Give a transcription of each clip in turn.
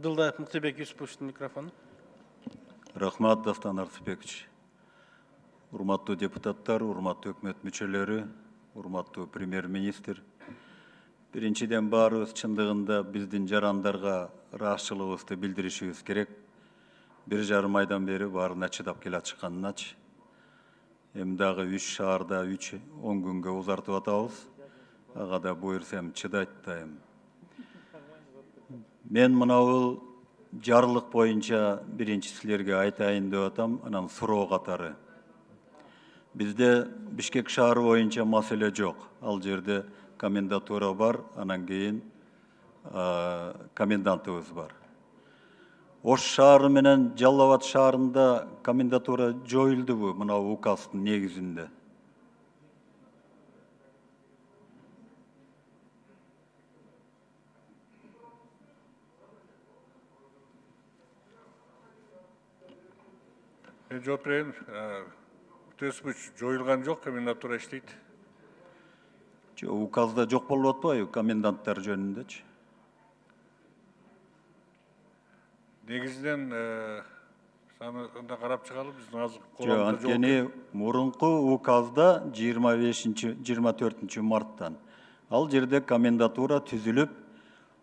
Абдулдаев Муктыбек Юсуповичтің микрофону. Рахмат, Дастан Арсыпекович. Урматтуу депутаттар, урматтуу өкмөт мүчөлөрү, урматтуу премьер-министр. Биринчиден баарыбыз чындыгында биздин жарандарга ыраазычылыгыбызды билдиришибиз керек. 1,5 айдан бери баарына чыдап келе жатканыначы. Эми дагы 3 шаарда 10 күнгө узартып атабыз. Ага да буйрсам чыдайт да эми. Мен мынабул жарлык боюнча биринчи силерге айтайын деп атам, анан суроо катары. Bizde Bişkek şaharı boyunca mesele yok. Al жерде komendantура бар, анан кейін komendantыбыз бар. Ош шаары менен Жалал Абад шаарында komendantура жоюлду бу, мына указдын негизинде. Жооп берейин. Жоюлган жок, комендантура иштейт. Указда жок болуп атпайбы коменданттар жөнүндөчү? Негизинен саны карап чыгалы, биздин азыр коомдо жок. Анткени мурунку указда 24 марттан ал жерде комендантура түзүлүп,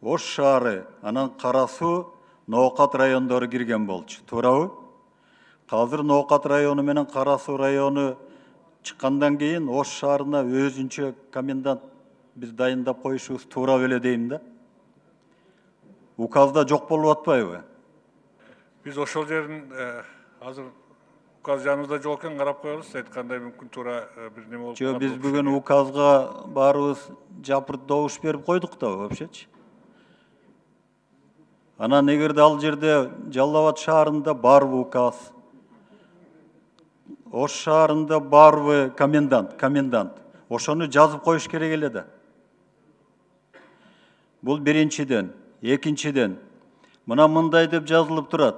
Ош шаары, анан Кара Суу, Ноокат райондору кирген болчу. Туурабы? Қазір Ноокат району менен Кара Суу району чыккандан кийин Ош шаарына өзүнчө комендант биз дайындап коюшубуз туура беле дейм да. Указда жок болуп атпайбы? Биз ошол жерин азыр указ жаныбызда жок экен, карап коебуз. Айткандай мүмкүн туура бир неме болуп калат. Биз бүгүн указга баарыбыз жапырт добуш берип койдук да вообще-чы. Анан эгерде ал жерде Жалал Абад шаарында барбы указ, Ош шаарында барбы комендант. Ошону жазып коюш керек эле да. Бул биринчиден. Экинчиден, мына мындай деп жазылып турат.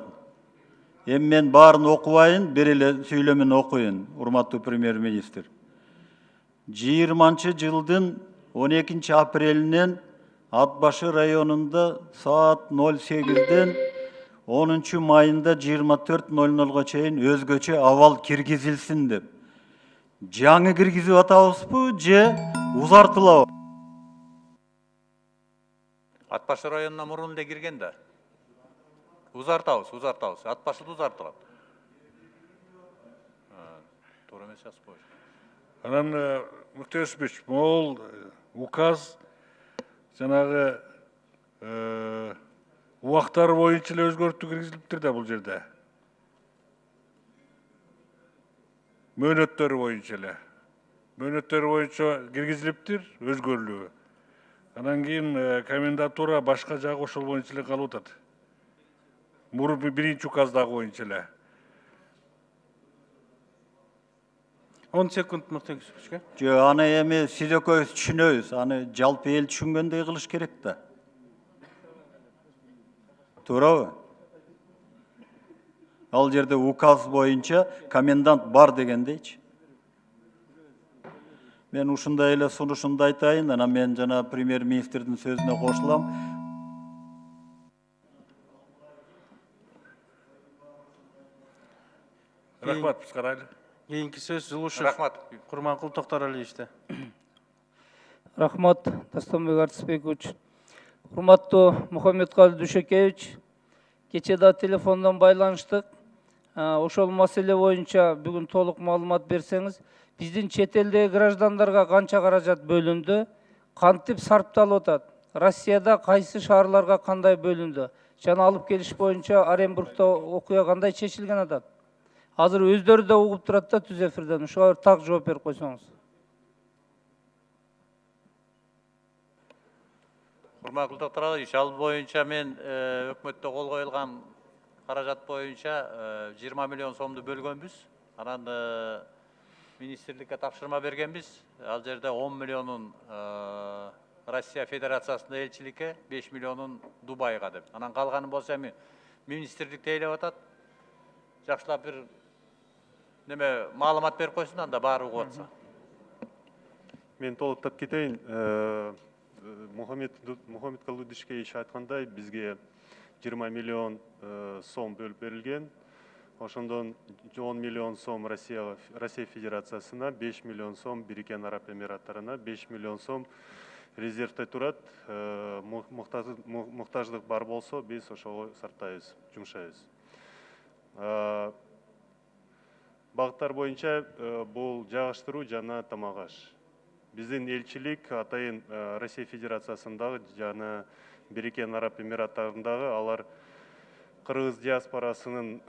Эми мен баарын окубайын, бир эле сүйлөмүн окуйын, урматтуу премьер-министр. 20-жылдын 12 апрелинен Ат башы районунда саат 08-ден 10 майында 24:00-га чейин өзгөчө абал киргизилсин деп. Жаңы киргизип атабызбы же узартылабы? Ат башы районуна мурун эле кирген да. Узартабыз. Ат башыда узартылат. Туура эмес жазып коюш. Анан Муктар Юсупович, могул указ жанагы убактары боюнча эле өзгөртүү киргизилиптир да бул жерде. Мөөнөттөрү боюнча киргизилиптир, өзгөрүлүү. Анан кийин комендантура башка жагы ошол боюнча эле калып атат. Мурун биринчи указдагы боюнча эле. 10 секунд Муктар Юсуповичке. Аны эми сиз экөөбүз түшүнөбүз. Аны жалпы эл түшүнгөндөй кылыш керек да. Туурабы? Ал жерде указ боюнча комендант бар дегендейчи. Мен ушундай эле сунушумду айтайын, анан мен жана премьер-министрдин сөзүнө кошулам. Рахмат, биз карайлы. Кийинки сөз Жылушев Курманкул Токтаралиевичте. Рахмат, Дастанбек Арсыпекович. Урматтуу Мухаммедкалый Дүйшөкевич, кечээ да телефондон байланыштык. Ошол маселе боюнча бүгүн толук маалымат берсеңиз, биздин чет элдеги граждандарга канча каражат бөлүндү, кантип сарпталып атат, Россияда кайсы шаарларга кандай бөлүндү, жана алып келиш боюнча Оренбургда окуя кандай чечилген атат. Азыр өздөрү да угуп турат да түз эфирден. Ушуга так жооп берип койсоңуз. Урматтуу Токтаралиевич, ал боюнча мен өкмөттө кол коюлган каражат боюнча 20 миллион сомду бөлгөнбүз. Анан министрликке тапшырма бергенбиз. Ал жерде 10 миллионун Россия Федерациясында элчиликке, 5 миллионун Дубайга деп. Анан калганы болсо эми министрлик тейлеп атат. Жакшылап бир неме маалымат берип койсун, анда баары угуп атса. Мен толуктап кетейин. Мухаммедкалый Дүйшөкевич айткандай, бизге 20 миллион сом бөлүп берилген. Ошондон 10 миллион сом Россия Федерациясына, 5 миллион сом Бириккен Араб Эмираттарына, 5 миллион сом резервте турат. Муктаждык бар болсо, биз ошого сарптайбыз, жумшайбыз. Багыттар боюнча бул жагыштыруу жана тамак аш. Биздин элчилик атайын Россия Федерациясындагы жана Бириккен Араб Эмираттарындагы алар кыргыз диаспорасынын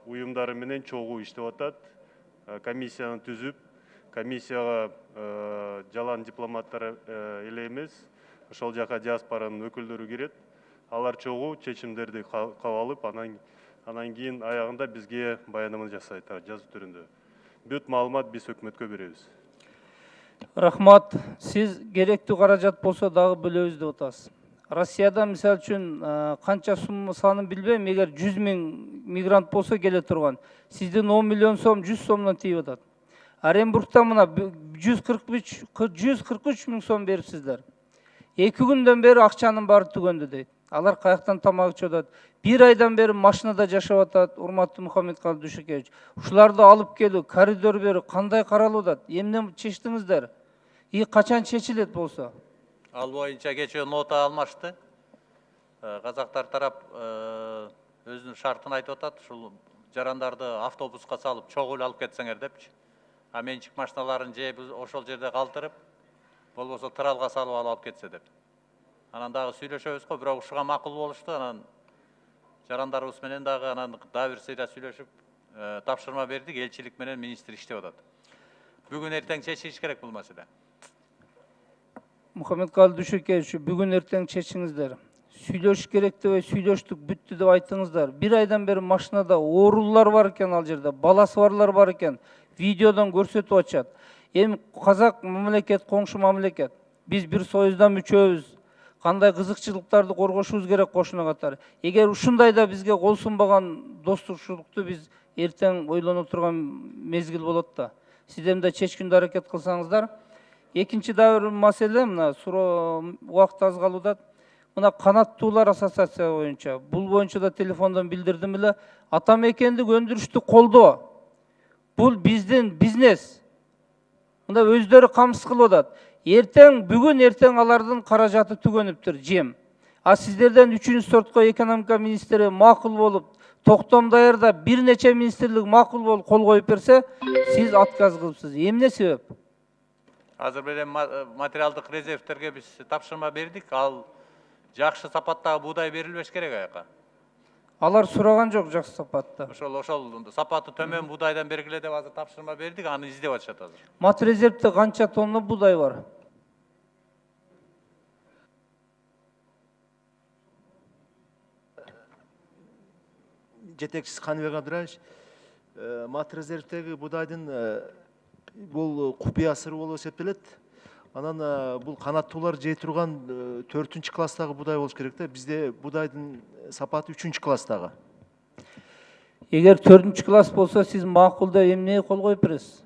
уюмдары менен чогуу иштеп атат. Комиссияны түзүп, комиссияга жалаан дипломаттар эле эмес, ошол жака диаспоранын өкүлдөрү кирет. Алар чогуу чечимдерди кабыл алып, анан кийин аягында бизге баяндама жасайт жазуу түрүндө. Бүт маалымат биз өкмөткө беребиз. Рахмат. Сиз керектүү каражат болсо дагы бөлөбүз деп атасыз. Россияда мисал үчүн канча сум санын билбейм, эгер 100 000 мигрант болсо келе турган. Сиздин 10 миллион сом 100 сомдон тийип атат. Оренбургда мына 143 000 сом берипсиздер. 2 күндөн бери акчанын баары түгөндү дейт. Алар каяктан тамак ичип атат? 1 айдан бери машинада жашап атат, урматтуу Мухаммедкалый Дүйшөкевич. Ушуларды алып келүү, коридор берүү кандай каралып атат? Эмне чечтиңиздер? Качан чечилет болсо? Ал боюнча кечээ нота алмашты. Казактар тарап өзүнүн шартын айтып атат. Ушул жарандарды автобуска салып, чогуу алып кетсеңер депчи. А менчик машиналарын же ошол жерде калтырып, болбосо тралга салып алып кетсе деп. Анан дагы сүйлөшөбүз го, бирок ушуга макул болушту. Анан жарандарыбыз менен дагы дагы бир сыйда сүйлөшүп, тапшырма бердик, элчилик менен министр иштеп атат. Бүгүн эртең чечилиш керек бул маселе. Мухаммедкалый Дүйшөкевич, бүгүн эртең чечиңиздер. Сүйлөшүш керек деп сүйлөштүк, бүттү деп айттыңыздар. 1 айдан бери машинада оорулар бар экен, ал жерде баласы барлар бар экен. Видеодон көрсөтүп атышат. Эми казак мамлекет, коңшу мамлекет. Биз бир союздан мүчөбүз. Кандай кызыкчылыктарды коргошубуз керек кошуна катары. Эгер ушундай да бизге кол сунбаган достушулукту биз эртең ойлоно турган мезгил болот да. Сиздер да чечкиндүү аракет кылсаңыздар. Экинчи да бир маселе, мына суроо убакыт аз калууда. Мына канаттуулар ассоциация боюнча, бул боюнча да телефондон билдирдим эле, атамекендик өндүрүштү колдоо. Бул биздин бизнес. Мында өздөрү камсыз кылып атат. Бүгүн эртең алардын каражаты түгөнүптүр, жем. А сиздерден 3-сортко экономика министри макул болуп, токтом даярдап, бир нече министрлик макул болуп кол коюп берсе, сиз отказ кылыпсыз. Эмне себеп? Азыр менен материалдык резервтерге биз тапшырма бердик. Ал жакшы сапаттагы буудай берилбеш керек аяка. Алар сураган жок жакшы сапатта. Ошол сапаты төмөн буудайдан бергиле деп азыр тапшырма бердик, аны издеп атышат азыр. Мат резервте канча тонна буудай бар? Жетекчиси Каныбек Абдыраевич, мат резервтеги буудайдын бул купуя сыры болуп эсептелет. Анан бул канаттуулар жей турган 4-класстагы буудай болуш керек да. Бизде буудайдын сапаты 3-класстагы. Эгер 4-класс болсо, сиз макул деп эмнеге кол коюп бересиз?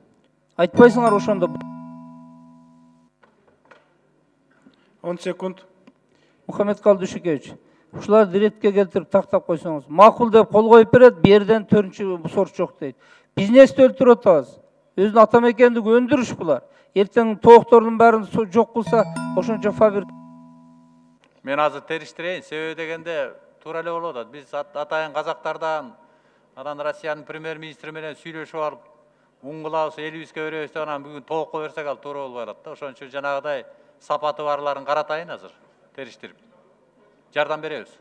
Айтпайсыңар ошондо. 10 секунд. Мухаммедкалый Дүйшөкевич, ушуларды ретке келтирип тактап койсоңуз. Макул деп кол коюп берет, берден 4-сорт жок дейт. Бизнести өлтүрүп атабыз. Өзүнүн атамекендик өндүрүш булар. Эртең тооктордун баарын жок кылса, ошончо фабрика. Мен азыр териштирейин, себеби дегенде туура эле болуп атат. Биз атайын казактардан анан Россиянын премьер-министри менен сүйлөшүп алып, уң кылабыз, элибизге беребиз деп анан бүгүн тоокко берсек ал туура болбой калат да. Ошон үчүн жанагыдай сапаты барларын каратайын азыр, териштирип. Жардам беребиз.